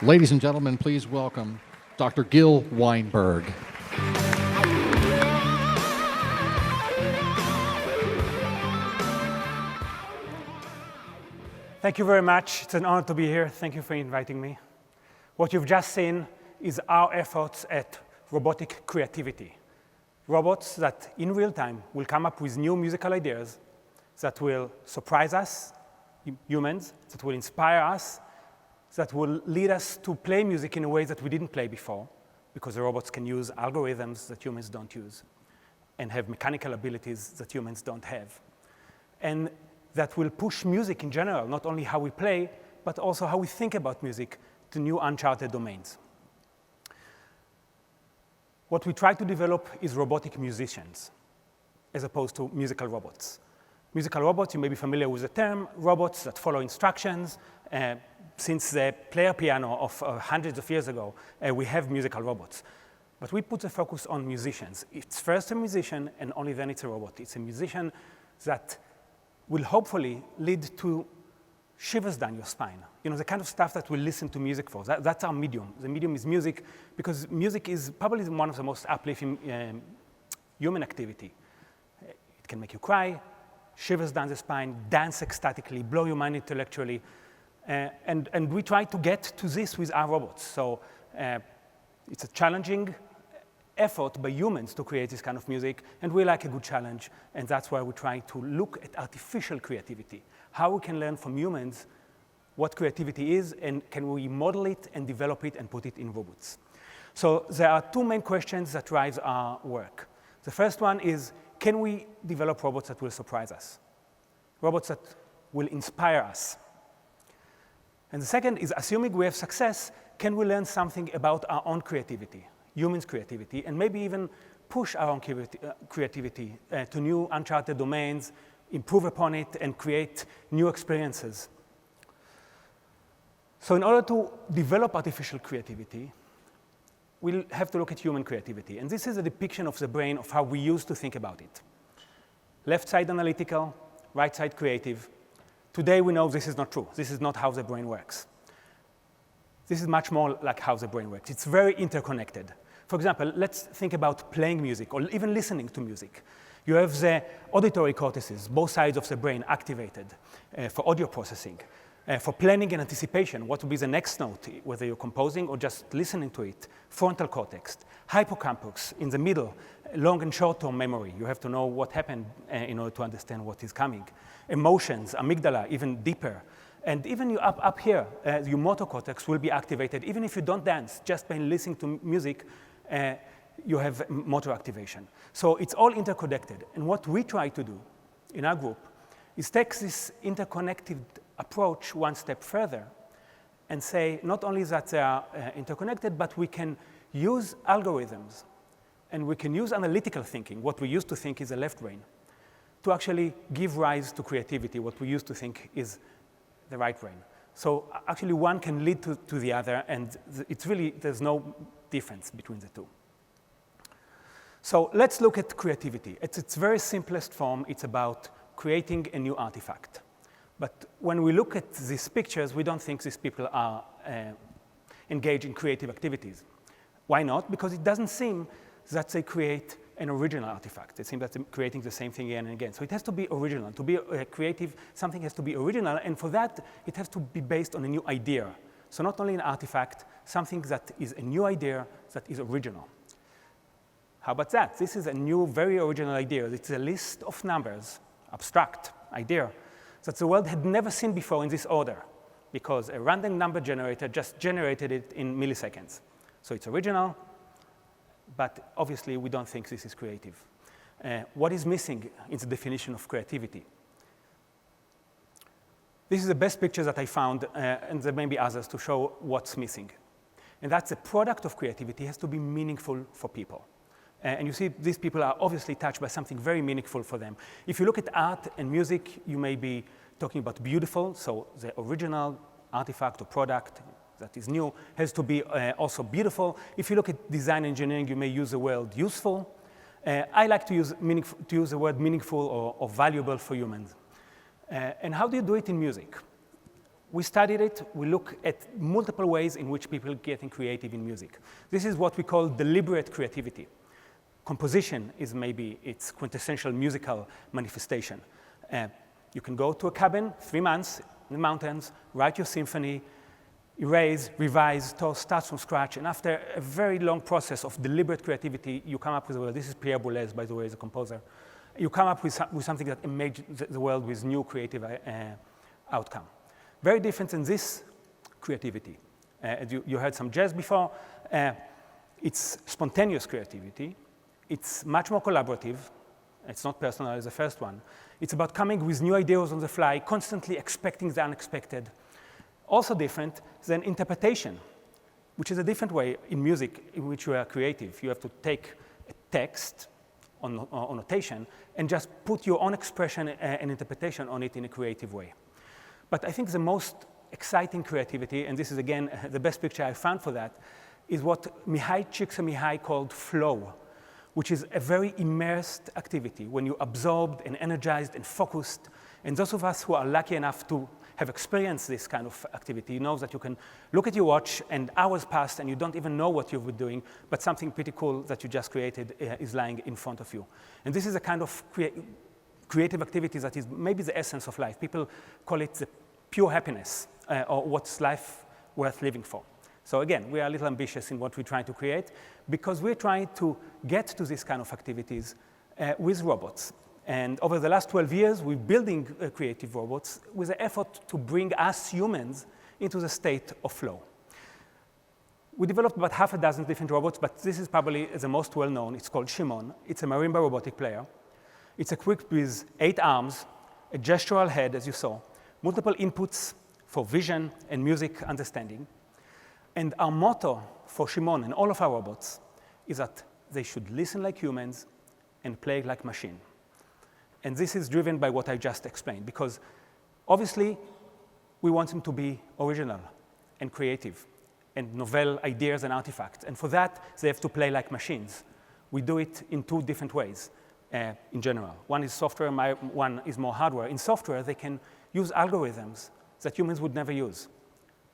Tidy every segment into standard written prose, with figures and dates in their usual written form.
Ladies and gentlemen, please welcome Dr. Gil Weinberg. Thank you very much. It's an honor to be here. Thank you for inviting me. What you've just seen is our efforts at robotic creativity. Robots that in real time will come up with new musical ideas that will surprise us, humans, that will inspire us, that will lead us to play music in a way that we didn't play before, because the robots can use algorithms that humans don't use and have mechanical abilities that humans don't have. And that will push music in general, not only how we play, but also how we think about music, to new uncharted domains. What we try to develop is robotic musicians, as opposed to musical robots. Musical robots, you may be familiar with the term, robots that follow instructions. Since the player piano of hundreds of years ago, we have musical robots. But we put the focus on musicians. It's first a musician, and only then it's a robot. It's a musician that will hopefully lead to shivers down your spine. You know, the kind of stuff that we listen to music for. That's our medium. The medium is music, because music is probably one of the most uplifting human activity. It can make you cry, shivers down the spine, dance ecstatically, blow your mind intellectually. And we try to get to this with our robots. So it's a challenging effort by humans to create this kind of music, and we like a good challenge, and that's why we try to look at artificial creativity, how we can learn from humans what creativity is, and can we model it and develop it and put it in robots. So there are two main questions that drive our work. The first one is, can we develop robots that will surprise us? Robots that will inspire us. And the second is, assuming we have success, can we learn something about our own creativity, humans' creativity, and maybe even push our own creativity to new uncharted domains, improve upon it, and create new experiences. So in order to develop artificial creativity, we'll have to look at human creativity. And this is a depiction of the brain of how we used to think about it. Left side analytical, right side creative. Today we know this is not true. This is not how the brain works. This is much more like how the brain works. It's very interconnected. For example, let's think about playing music or even listening to music. You have the auditory cortices, both sides of the brain activated for audio processing. For planning and anticipation, what will be the next note, whether you're composing or just listening to it. Frontal cortex, hippocampus in the middle, long and short-term memory. You have to know what happened in order to understand what is coming. Emotions, amygdala, even deeper. And even you up here, your motor cortex will be activated. Even if you don't dance, just by listening to music, you have motor activation. So it's all interconnected. And what we try to do in our group is take this interconnected approach one step further and say not only that they are interconnected, but we can use algorithms and we can use analytical thinking, what we used to think is the left brain, to actually give rise to creativity, what we used to think is the right brain. So actually one can lead to the other, and it's really, there's no difference between the two. So let's look at creativity. At its very simplest form, it's about creating a new artifact. But when we look at these pictures, we don't think these people are engaged in creative activities. Why not? Because it doesn't seem that they create an original artifact. It seems that they're creating the same thing again and again. So it has to be original. To be creative, something has to be original, and for that, it has to be based on a new idea. So not only an artifact, something that is a new idea that is original. How about that? This is a new, very original idea. It's a list of numbers, abstract idea, that the world had never seen before in this order, because a random number generator just generated it in milliseconds. So it's original, but obviously we don't think this is creative. What is missing in the definition of creativity? This is the best picture that I found, and there may be others to show what's missing. And that's the product of creativity has to be meaningful for people. And you see these people are obviously touched by something very meaningful for them. If you look at art and music, you may be talking about beautiful, so the original artifact or product that is new has to be also beautiful. If you look at design engineering, you may use the word useful. I like to use the word meaningful or valuable for humans. And how do you do it in music? we studied it. We look at multiple ways in which people getting creative in music. This is what we call deliberate creativity. Composition is maybe its quintessential musical manifestation. You can go to a cabin, 3 months in the mountains, write your symphony, erase, revise, start from scratch, and after a very long process of deliberate creativity, you come up with, well, this is Pierre Boulez, by the way, as a composer. You come up with something that imagines the world with new creative outcome. Very different than this creativity. You heard some jazz before. It's spontaneous creativity. It's much more collaborative. It's not personal as the first one. It's about coming with new ideas on the fly, constantly expecting the unexpected. Also different than interpretation, which is a different way in music in which you are creative. You have to take a text on notation and just put your own expression and interpretation on it in a creative way. But I think the most exciting creativity, and this is again the best picture I found for that, is what Mihai Csikszentmihalyi called flow, which is a very immersed activity when you're absorbed and energized and focused. And those of us who are lucky enough to have experienced this kind of activity know that you can look at your watch and hours pass and you don't even know what you've been doing, but something pretty cool that you just created is lying in front of you. And this is a kind of creative activity that is maybe the essence of life. People call it the pure happiness, or what's life worth living for. So again, we are a little ambitious in what we're trying to create because we're trying to get to these kind of activities with robots. And over the last 12 years, we're building creative robots with the effort to bring us humans into the state of flow. We developed about half a dozen different robots, but this is probably the most well-known. It's called Shimon. It's a marimba robotic player. It's equipped with 8 arms, a gestural head, as you saw, multiple inputs for vision and music understanding. And our motto for Shimon and all of our robots is that they should listen like humans and play like machine. And this is driven by what I just explained, because obviously we want them to be original and creative and novel ideas and artifacts. And for that, they have to play like machines. We do it in 2 different ways in general. One is software, one is more hardware. In software, they can use algorithms that humans would never use.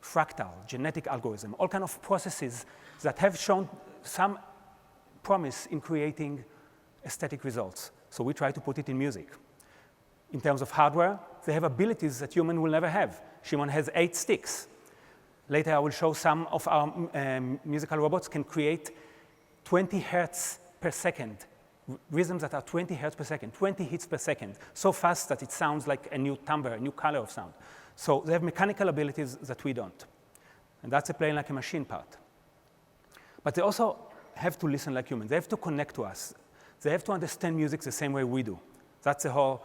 Fractal, genetic algorithm, all kind of processes that have shown some promise in creating aesthetic results. So we try to put it in music. In terms of hardware, they have abilities that human will never have. Shimon has 8 sticks. Later, I will show some of our musical robots can create 20 hertz per second, rhythms that are 20 hertz per second, 20 hits per second, so fast that it sounds like a new timbre, a new color of sound. So they have mechanical abilities that we don't. And that's a playing like a machine part. But they also have to listen like humans. They have to connect to us. They have to understand music the same way we do. That's the whole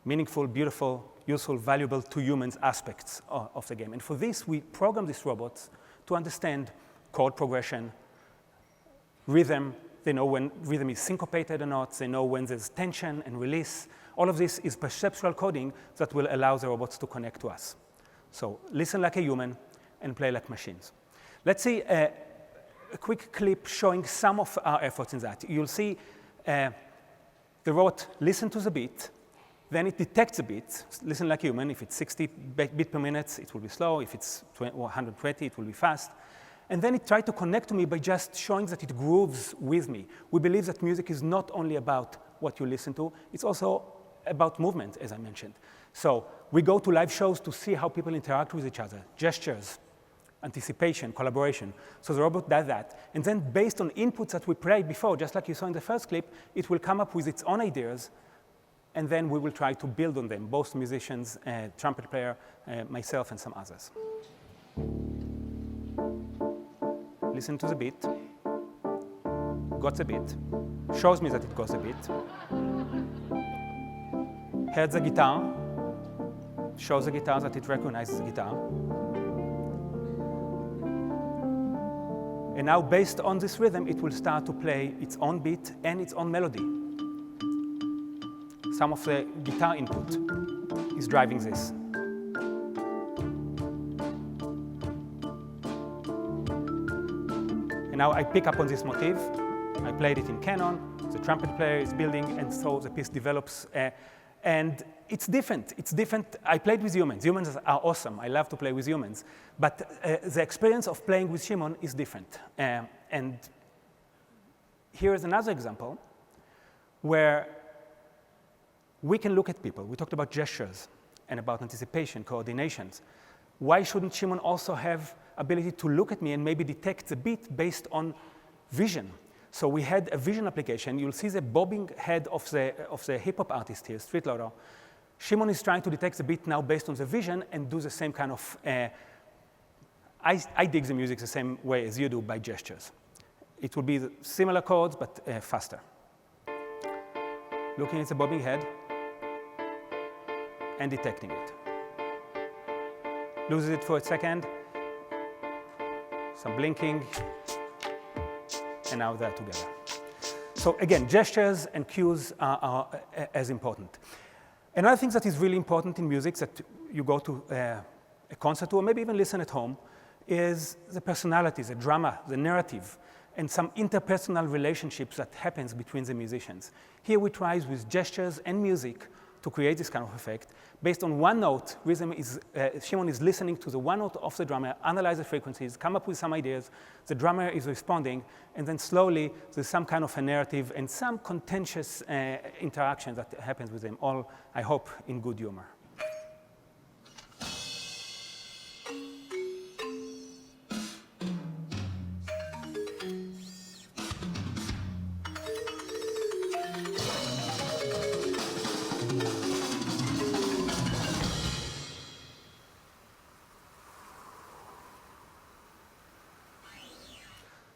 meaningful, beautiful, useful, valuable to humans aspects of the game. And for this, we program these robots to understand chord progression, rhythm. They know when rhythm is syncopated or not. They know when there's tension and release. All of this is perceptual coding that will allow the robots to connect to us. So listen like a human and play like machines. Let's see a quick clip showing some of our efforts in that. You'll see the robot listen to the beat, then it detects the beat, listen like human. If it's 60 beats per minute, it will be slow. If it's 120, it will be fast. And then it tried to connect to me by just showing that it grooves with me. We believe that music is not only about what you listen to, it's also about movement, as I mentioned. So we go to live shows to see how people interact with each other, gestures, anticipation, collaboration. So the robot does that. And then based on inputs that we played before, just like you saw in the first clip, it will come up with its own ideas, and then we will try to build on them, both musicians, trumpet player, myself, and some others. Listen to the beat. Got the beat. Shows me that it got the beat. Heard the guitar. Shows the guitar that it recognizes the guitar. And now, based on this rhythm, it will start to play its own beat and its own melody. Some of the guitar input is driving this. And now I pick up on this motif. I played it in canon. The trumpet player is building, and so the piece develops. And it's different. It's different. I played with humans. Humans are awesome. I love to play with humans. But the experience of playing with Shimon is different. And here is another example where we can look at people. We talked about gestures and about anticipation, coordinations. Why shouldn't Shimon also have ability to look at me and maybe detect the beat based on vision? So we had a vision application. You'll see the bobbing head of the hip-hop artist here, Street Loader. Shimon is trying to detect the beat now based on the vision and do the same kind of, I dig the music the same way as you do by gestures. It will be similar chords, but faster. Looking at the bobbing head and detecting it. Loses it for a second, some blinking, and now they're together. So again, gestures and cues are as important. Another thing that is really important in music that you go to a concert or maybe even listen at home is the personality, the drama, the narrative, and some interpersonal relationships that happens between the musicians. Here we try with gestures and music to create this kind of effect. Based on one note, Shimon is listening to the one note of the drummer, analyze the frequencies, come up with some ideas, the drummer is responding, and then slowly there's some kind of a narrative and some contentious interaction that happens with them, all, I hope, in good humor.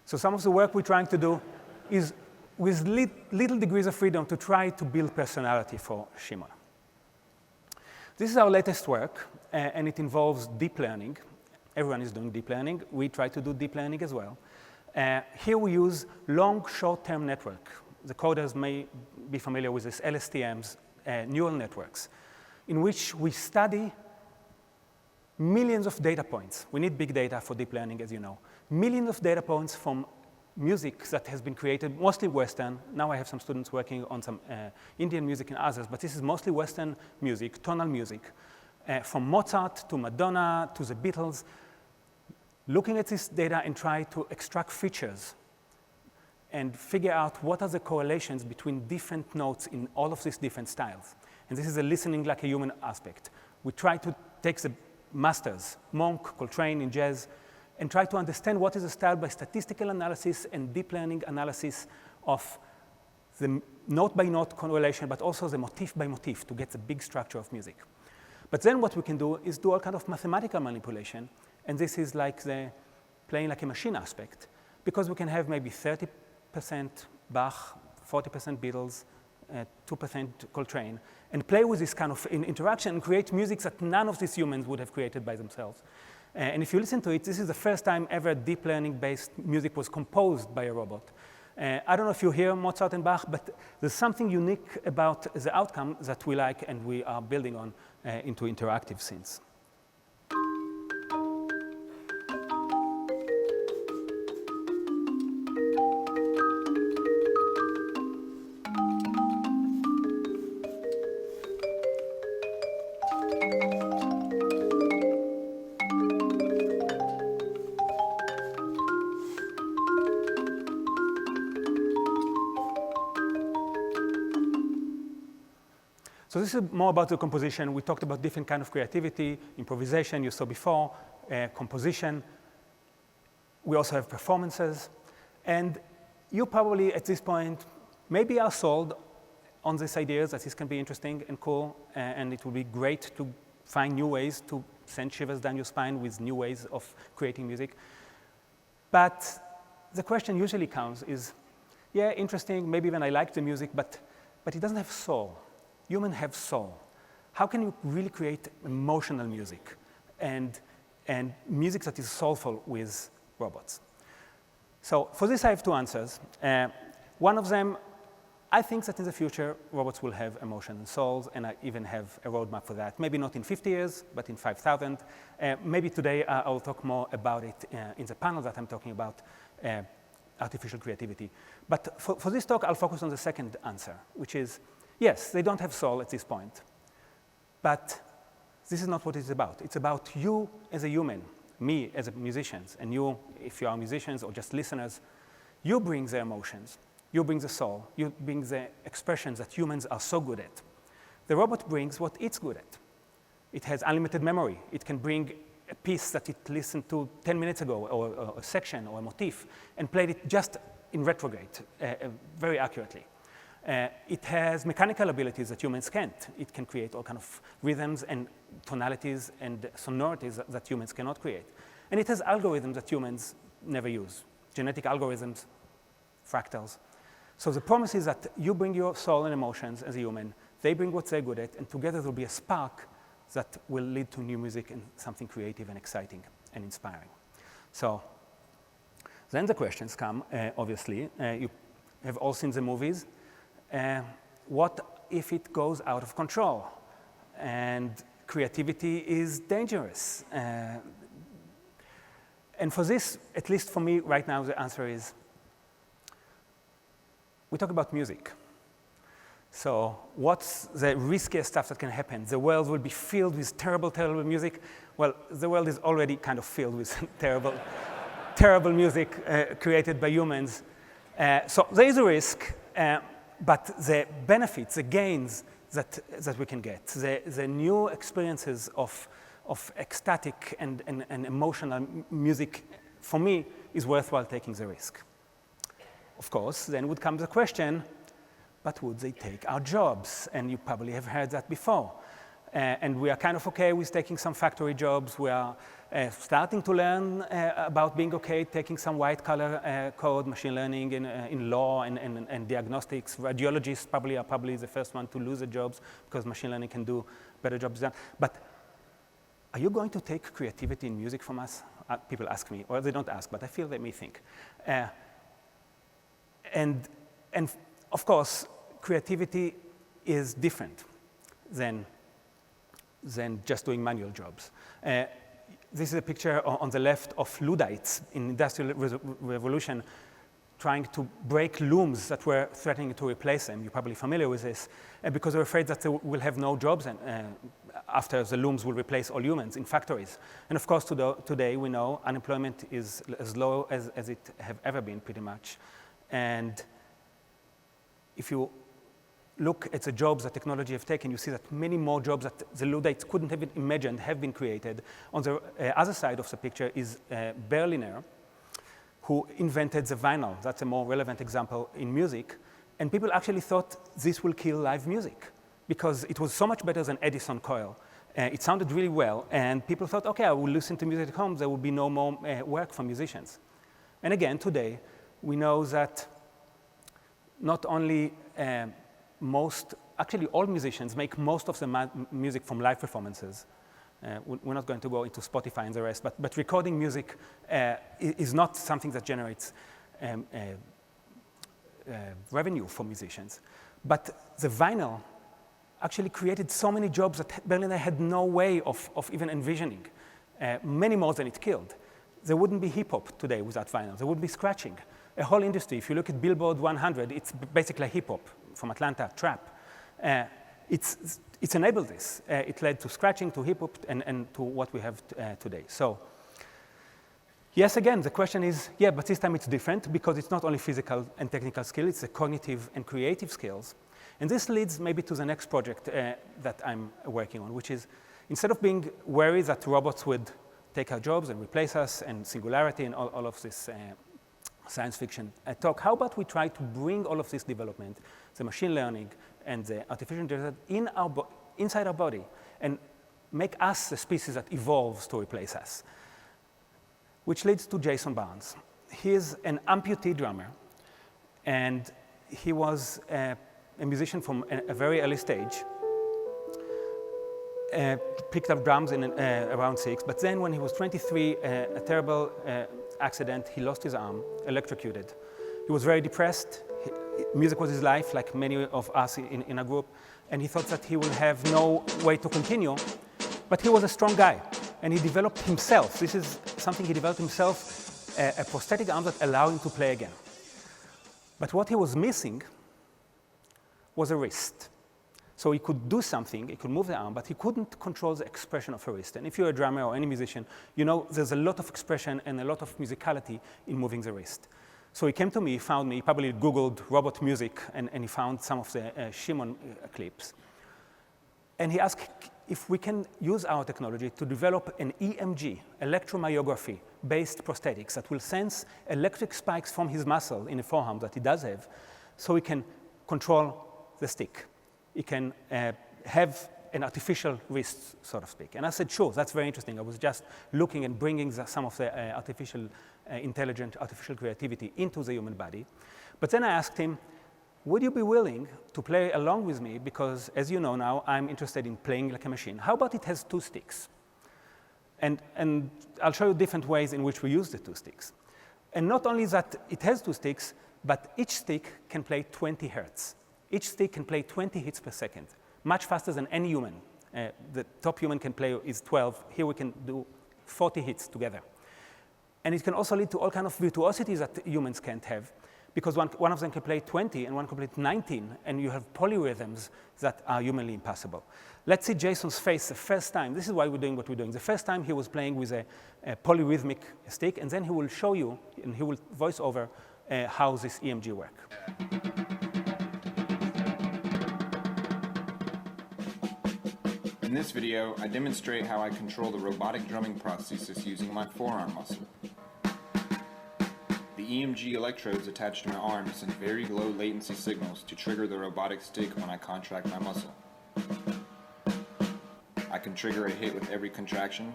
So some of the work we're trying to do is with little degrees of freedom to try to build personality for Shimon. This is our latest work, and it involves deep learning. Everyone is doing deep learning. We try to do deep learning as well. Here we use long, short-term network. The coders may be familiar with this LSTMs, neural networks, in which we study millions of data points. We need big data for deep learning, as you know. Millions of data points from music that has been created, mostly Western. Now I have some students working on some Indian music and others, but this is mostly Western music, tonal music, from Mozart to Madonna to the Beatles, looking at this data and try to extract features and figure out what are the correlations between different notes in all of these different styles. And this is a listening like a human aspect. We try to take the masters, Monk, Coltrane in jazz, and try to understand what is the style by statistical analysis and deep learning analysis of the note-by-note correlation, but also the motif by motif to get the big structure of music. But then what we can do is do all kind of mathematical manipulation, and this is like the playing like a machine aspect, because we can have maybe 30% Bach, 40% Beatles, 2% Coltrane, and play with this kind of interaction and create music that none of these humans would have created by themselves. And if you listen to it, this is the first time ever deep learning-based music was composed by a robot. I don't know if you hear Mozart and Bach, but there's something unique about the outcome that we like and we are building on into interactive scenes. So this is more about the composition. We talked about different kind of creativity, improvisation you saw before, composition. We also have performances. And you probably, at this point, maybe are sold on these ideas that this can be interesting and cool, and it will be great to find new ways to send shivers down your spine with new ways of creating music. But the question usually comes is, yeah, interesting, maybe even I like the music, but it doesn't have soul. Humans have soul. How can you really create emotional music and music that is soulful with robots? So for this, I have two answers. One of them, I think that in the future, robots will have emotion and souls, and I even have a roadmap for that. Maybe not in 50 years, but in 5,000. Maybe today I will talk more about it in the panel that I'm talking about, artificial creativity. But for this talk, I'll focus on the second answer, which is, Yes, they don't have soul at this point. But this is not what it's about. It's about you as a human, me as a musician, and you, if you are musicians or just listeners, you bring the emotions, you bring the soul, you bring the expressions that humans are so good at. The robot brings what it's good at. It has unlimited memory. It can bring a piece that it listened to 10 minutes ago, or a section, or a motif, and played it just in retrograde, very accurately. It has mechanical abilities that humans can't. It can create all kinds of rhythms and tonalities and sonorities that humans cannot create. And it has algorithms that humans never use, genetic algorithms, fractals. So the promise is that you bring your soul and emotions as a human, they bring what they're good at, and together there will be a spark that will lead to new music and something creative and exciting and inspiring. So then the questions come, obviously. You have all seen the movies. What if it goes out of control and creativity is dangerous? And for this, at least for me right now, the answer is, we talk about music. So what's the riskiest stuff that can happen? The world will be filled with terrible, terrible music. Well, the world is already kind of filled with terrible, terrible music created by humans. So there is a risk, but the benefits, the gains that we can get, the new experiences of ecstatic and emotional music, for me, is worthwhile taking the risk. Of course, then would come the question, but would they take our jobs? And you probably have heard that before. And we are kind of okay with taking some factory jobs. We are starting to learn about being okay taking some white-collar code, machine learning in law and diagnostics. Radiologists are probably the first one to lose their jobs because machine learning can do better jobs than. But are you going to take creativity in music from us? People ask me, or they don't ask, but I feel they may think. And of course, creativity is different than just doing manual jobs. This is a picture on the left of Luddites in the Industrial Revolution trying to break looms that were threatening to replace them. You're probably familiar with this, because they're afraid that they will have no jobs after the looms will replace all humans in factories. And of course, today we know unemployment is as low as it have ever been, pretty much. And if you look at the jobs that technology have taken, you see that many more jobs that the Luddites couldn't have imagined have been created. On the other side of the picture is Berliner, who invented the vinyl. That's a more relevant example in music. And people actually thought this will kill live music because it was so much better than Edison coil. It sounded really well, and people thought, okay, I will listen to music at home. There will be no more work for musicians. And again, today, we know that not only actually all musicians make most of the music from live performances. We're not going to go into Spotify and the rest, but recording music is not something that generates revenue for musicians. But the vinyl actually created so many jobs that Berliner had no way of even envisioning, many more than it killed. There wouldn't be hip-hop today without vinyl. There would be scratching. A whole industry, if you look at Billboard 100, it's basically hip-hop from Atlanta, trap. It's enabled this. It led to scratching, to hip-hop, and to what we have today. So yes, again, the question is, yeah, but this time it's different because it's not only physical and technical skill, it's the cognitive and creative skills. And this leads maybe to the next project that I'm working on, which is instead of being worried that robots would take our jobs and replace us and singularity and all of this science fiction talk, how about we try to bring all of this development, the machine learning and the artificial intelligence inside our body and make us the species that evolves to replace us, which leads to Jason Barnes. He is an amputee drummer, and he was a musician from a very early stage, picked up drums in around 6, but then when he was 23, a terrible accident, he lost his arm, electrocuted. He was very depressed. Music was his life, like many of us in a group, and he thought that he will have no way to continue, but he was a strong guy, and he developed himself. This is something he developed himself, a prosthetic arm that allowed him to play again. But what he was missing was a wrist. So he could do something, he could move the arm, but he couldn't control the expression of a wrist. And if you're a drummer or any musician, you know there's a lot of expression and a lot of musicality in moving the wrist. So he came to me, found me, he probably Googled robot music, and he found some of the Shimon clips. And he asked if we can use our technology to develop an EMG, electromyography-based prosthetics that will sense electric spikes from his muscle in the forearm that he does have, so he can control the stick. He can have an artificial wrist, so to speak. And I said, sure, that's very interesting. I was just looking and bringing some of the artificial intelligent, artificial creativity into the human body. But then I asked him, would you be willing to play along with me? Because as you know now, I'm interested in playing like a machine. How about it has 2 sticks? And I'll show you different ways in which we use the 2 sticks. And not only that it has 2 sticks, but each stick can play 20 hertz. Each stick can play 20 hits per second, much faster than any human. The top human can play is 12. Here we can do 40 hits together. And it can also lead to all kinds of virtuosity that humans can't have, because one of them can play 20 and one can play 19, and you have polyrhythms that are humanly impossible. Let's see Jason's face the first time. This is why we're doing what we're doing. The first time he was playing with a polyrhythmic stick, and then he will show you, and he will voice over how this EMG works. In this video, I demonstrate how I control the robotic drumming prosthesis using my forearm muscle. The EMG electrodes attached to my arm send very low latency signals to trigger the robotic stick when I contract my muscle. I can trigger a hit with every contraction,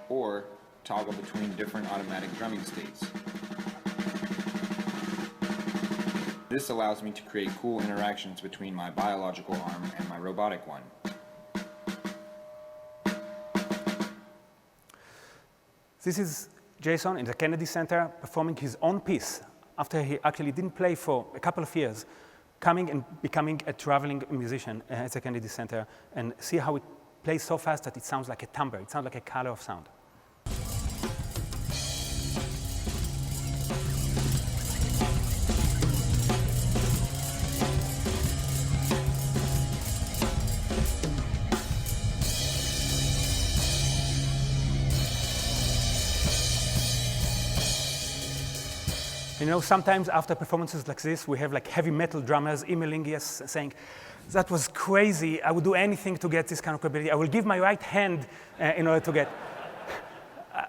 or toggle between different automatic drumming states. This allows me to create cool interactions between my biological arm and my robotic one. This is Jason in the Kennedy Center performing his own piece after he actually didn't play for a couple of years, coming and becoming a traveling musician at the Kennedy Center, and see how it plays so fast that it sounds like a timbre, it sounds like a color of sound. You know, sometimes after performances like this, we have like heavy metal drummers emailing us saying, that was crazy, I would do anything to get this kind of capability. I will give my right hand in order to get.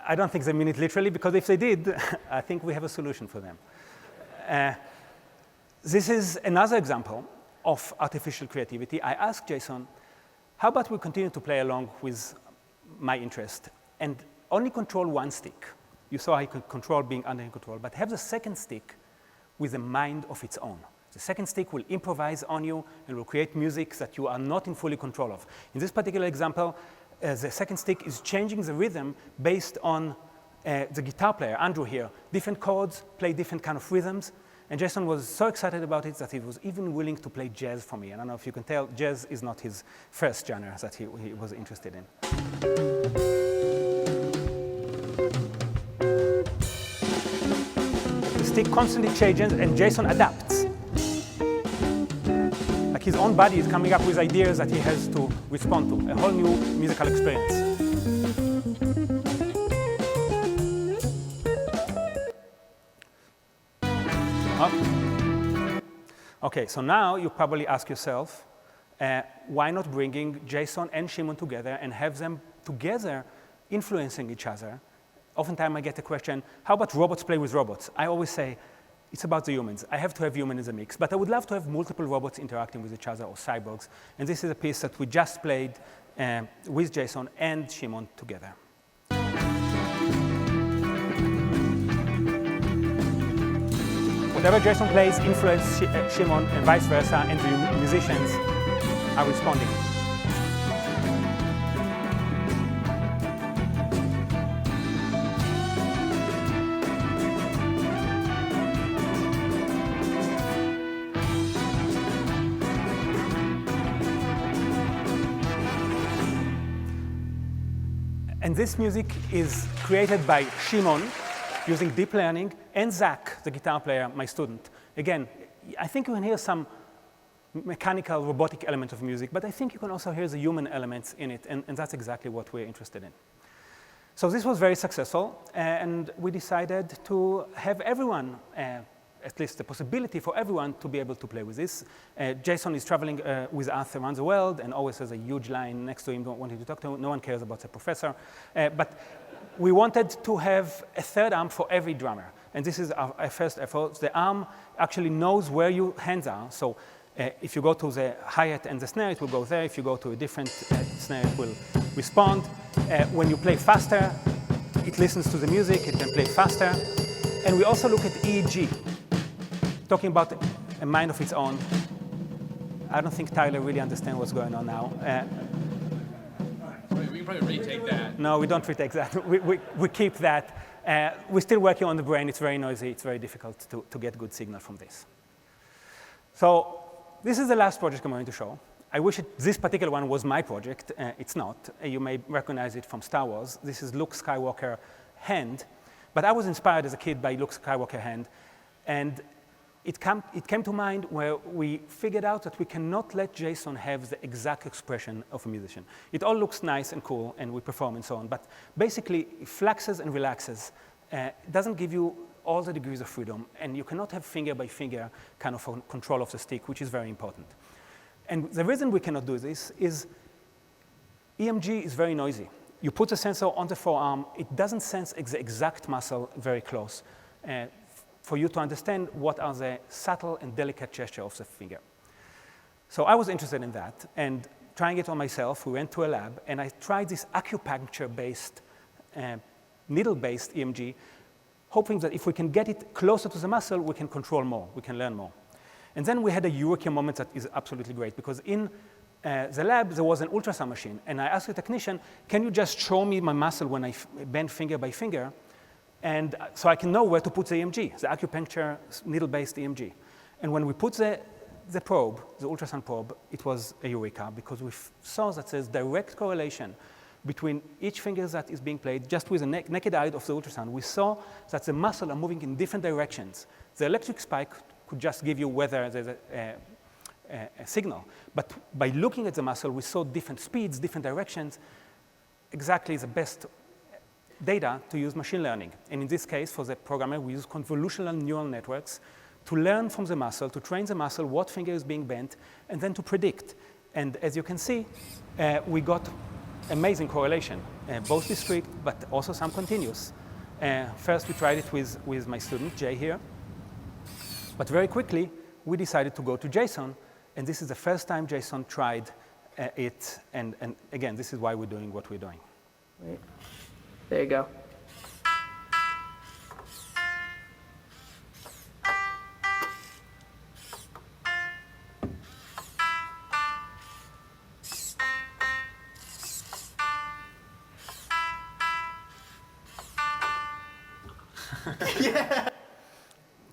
I don't think they mean it literally, because if they did, I think we have a solution for them. This is another example of artificial creativity. I asked Jason, how about we continue to play along with my interest and only control one stick? You saw how he could control being under control, but have the second stick with a mind of its own. The second stick will improvise on you and will create music that you are not in fully control of. In this particular example, the second stick is changing the rhythm based on the guitar player, Andrew here. Different chords play different kind of rhythms, and Jason was so excited about it that he was even willing to play jazz for me. I don't know if you can tell, jazz is not his first genre that he was interested in. The stick constantly changes, and Jason adapts. Like his own body is coming up with ideas that he has to respond to, a whole new musical experience. Okay, so now you probably ask yourself, why not bringing Jason and Shimon together and have them together influencing each other? Oftentimes I get the question, how about robots play with robots? I always say, it's about the humans. I have to have humans in the mix, but I would love to have multiple robots interacting with each other, or cyborgs. And this is a piece that we just played with Jason and Shimon together. Whatever Jason plays influences Shimon and vice versa, and the musicians are responding. And this music is created by Shimon using deep learning, and Zach, the guitar player, my student. Again, I think you can hear some mechanical, robotic element of music, but I think you can also hear the human elements in it, and that's exactly what we're interested in. So this was very successful, and we decided to have everyone, at least the possibility for everyone to be able to play with this. Jason is traveling with us around the world and always has a huge line next to him wanting to talk to him. No one cares about the professor. But we wanted to have a third arm for every drummer. And this is our first effort. The arm actually knows where your hands are. So if you go to the hi-hat and the snare, it will go there. If you go to a different snare, it will respond. When you play faster, it listens to the music. It can play faster. And we also look at EEG, talking about a mind of its own. I don't think Tyler really understands what's going on now. We can probably retake that. No, we don't retake that. We keep that. We're still working on the brain. It's very noisy. It's very difficult to get good signal from this. So this is the last project I'm going to show. I wish this particular one was my project. It's not. You may recognize it from Star Wars. This is Luke Skywalker hand. But I was inspired as a kid by Luke Skywalker hand. And it came to mind where we figured out that we cannot let Jason have the exact expression of a musician. It all looks nice and cool, and we perform and so on, but basically it flexes and relaxes. It doesn't give you all the degrees of freedom, and you cannot have finger by finger kind of control of the stick, which is very important. And the reason we cannot do this is EMG is very noisy. You put a sensor on the forearm, it doesn't sense the exact muscle very close. For you to understand what are the subtle and delicate gesture of the finger. So I was interested in that, and trying it on myself, we went to a lab, and I tried this acupuncture-based, needle-based EMG, hoping that if we can get it closer to the muscle, we can control more, we can learn more. And then we had a eureka moment that is absolutely great, because in the lab, there was an ultrasound machine, and I asked the technician, can you just show me my muscle when I bend finger by finger? And so I can know where to put the EMG, the acupuncture needle-based EMG. And when we put the probe, the ultrasound probe, it was a eureka, because we saw that there's direct correlation between each finger that is being played, just with the naked eye of the ultrasound. We saw that the muscle are moving in different directions. The electric spike could just give you whether there's a signal. But by looking at the muscle, we saw different speeds, different directions, exactly the best data to use machine learning. And in this case, for the programmer, we use convolutional neural networks to learn from the muscle, to train the muscle what finger is being bent, and then to predict. And as you can see, we got amazing correlation, both discrete, but also some continuous. First, we tried it with my student, Jay here. But very quickly, we decided to go to Jason, and this is the first time Jason tried it. And again, this is why we're doing what we're doing. Wait. There you go. Yeah.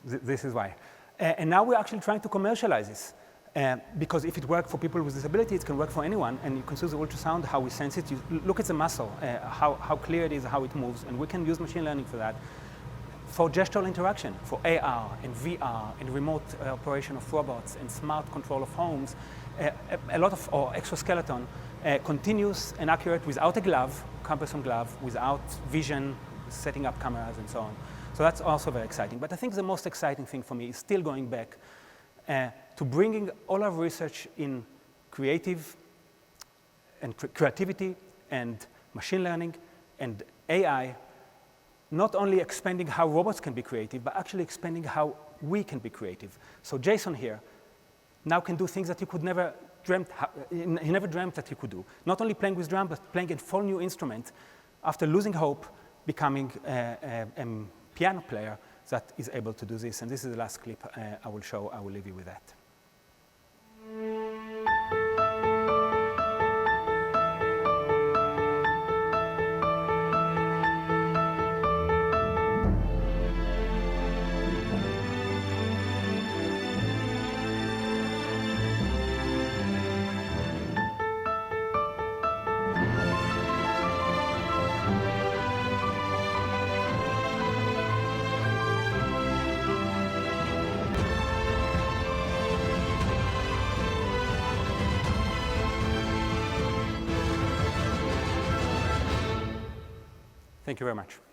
This is why. And now we're actually trying to commercialize this. Because if it worked for people with disabilities, it can work for anyone. And you can see the ultrasound, how we sense it. You look at the muscle, how clear it is, how it moves. And we can use machine learning for that. For gestural interaction, for AR and VR and remote operation of robots and smart control of homes, a lot of exoskeleton, continuous and accurate without a glove, cumbersome glove, without vision, setting up cameras and so on. So that's also very exciting. But I think the most exciting thing for me is still going back to bringing all our research in creativity and machine learning and AI, not only expanding how robots can be creative, but actually expanding how we can be creative. So Jason here now can do things that he could never he never dreamt that he could do. Not only playing with drums, but playing a full new instrument after losing hope, becoming a piano player that is able to do this. And this is the last clip I will show. I will leave you with that. Thank you very much.